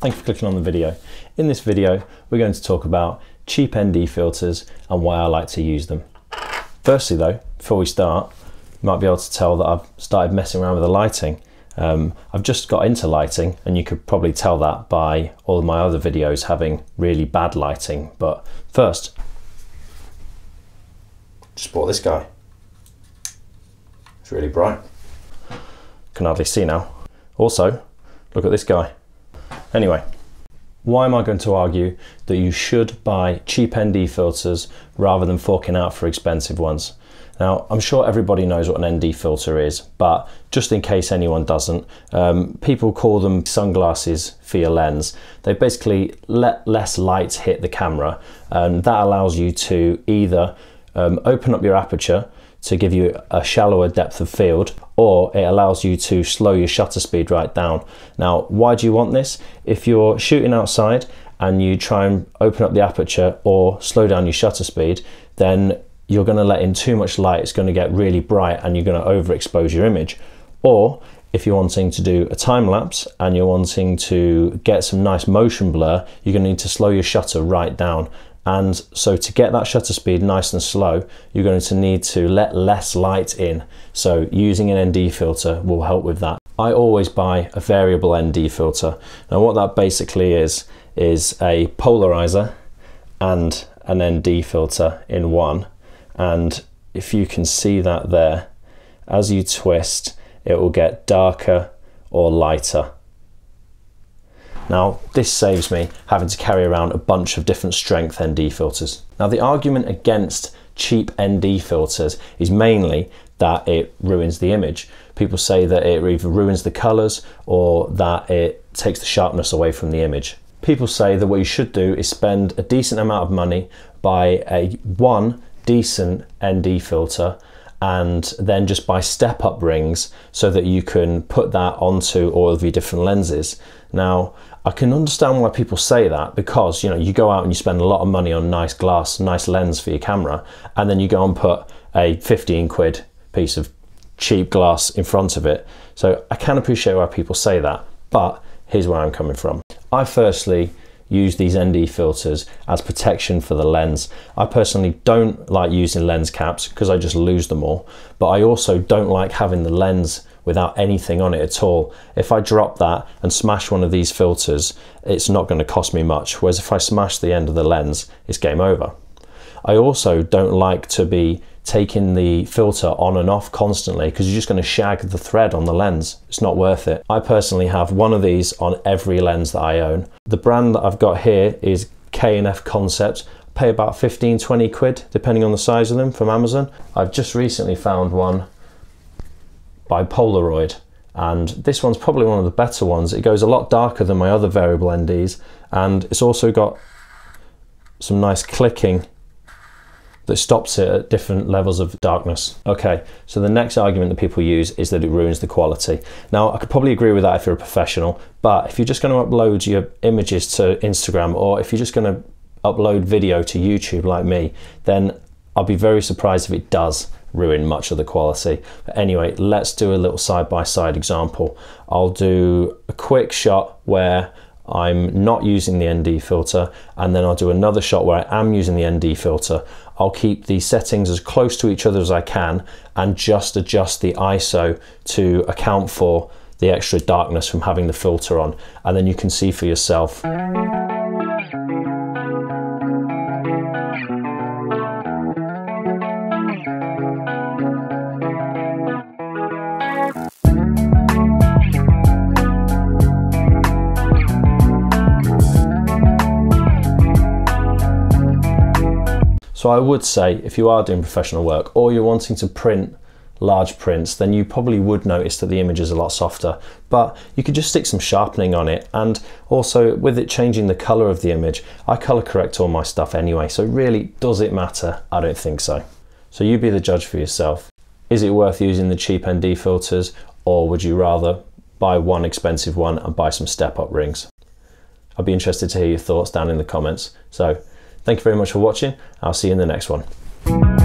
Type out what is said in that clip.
Thank you for clicking on the video. In this video, we're going to talk about cheap ND filters and why I like to use them. Firstly though, before we start, you might be able to tell that I've started messing around with the lighting. I've just got into lighting, and you could probably tell that by all of my other videos having really bad lighting. But first, just bought this guy. It's really bright. Can hardly see now. Also, look at this guy. Anyway, why am I going to argue that you should buy cheap ND filters rather than forking out for expensive ones? Now, I'm sure everybody knows what an ND filter is, but just in case anyone doesn't, people call them sunglasses for your lens. They basically let less light hit the camera, and that allows you to either open up your aperture to give you a shallower depth of field, or it allows you to slow your shutter speed right down. Now, why do you want this? If you're shooting outside and you try and open up the aperture or slow down your shutter speed, then you're going to let in too much light. It's going to get really bright and you're going to overexpose your image. Or if you're wanting to do a time lapse and you're wanting to get some nice motion blur, you're going to need to slow your shutter right down. And so to get that shutter speed nice and slow, you're going to need to let less light in. So using an ND filter will help with that. I always buy a variable ND filter. Now what that basically is a polarizer and an ND filter in one. And if you can see that there, as you twist, it will get darker or lighter. Now, this saves me having to carry around a bunch of different strength ND filters. Now, the argument against cheap ND filters is mainly that it ruins the image. People say that it either ruins the colors or that it takes the sharpness away from the image. People say that what you should do is spend a decent amount of money, buy one decent ND filter, and then just buy step-up rings so that you can put that onto all of your different lenses. Now, I can understand why people say that, because you go out and you spend a lot of money on nice glass, nice lens for your camera, and then you go and put a 15 quid piece of cheap glass in front of it. So I can appreciate why people say that, but here's where I'm coming from. I firstly use these ND filters as protection for the lens. I personally don't like using lens caps because I just lose them all, but I also don't like having the lens without anything on it at all. If I drop that and smash one of these filters, it's not going to cost me much, whereas if I smash the end of the lens, it's game over. I also don't like to be taking the filter on and off constantly, because you're just going to shag the thread on the lens. It's not worth it. I personally have one of these on every lens that I own. The brand that I've got here is K&F Concept. I pay about 15-20 quid depending on the size of them from Amazon. I've just recently found one by Polaroid, and this one's probably one of the better ones. It goes a lot darker than my other variable NDs, and it's also got some nice clicking that stops it at different levels of darkness. Okay, so the next argument that people use is that it ruins the quality. Now, I could probably agree with that if you're a professional, but if you're just going to upload your images to Instagram, or if you're just going to upload video to YouTube like me, then I'll be very surprised if it does ruin much of the quality. But anyway, let's do a little side-by-side example. I'll do a quick shot where I'm not using the ND filter, and then I'll do another shot where I am using the ND filter. I'll keep the settings as close to each other as I can and just adjust the ISO to account for the extra darkness from having the filter on, and then you can see for yourself. So I would say if you are doing professional work or you're wanting to print large prints, then you probably would notice that the image is a lot softer, but you could just stick some sharpening on it. And also with it changing the color of the image, I color correct all my stuff anyway, so really, does it matter? I don't think so. So you be the judge for yourself. Is it worth using the cheap ND filters, or would you rather buy one expensive one and buy some step-up rings? I'd be interested to hear your thoughts down in the comments. So thank you very much for watching. I'll see you in the next one.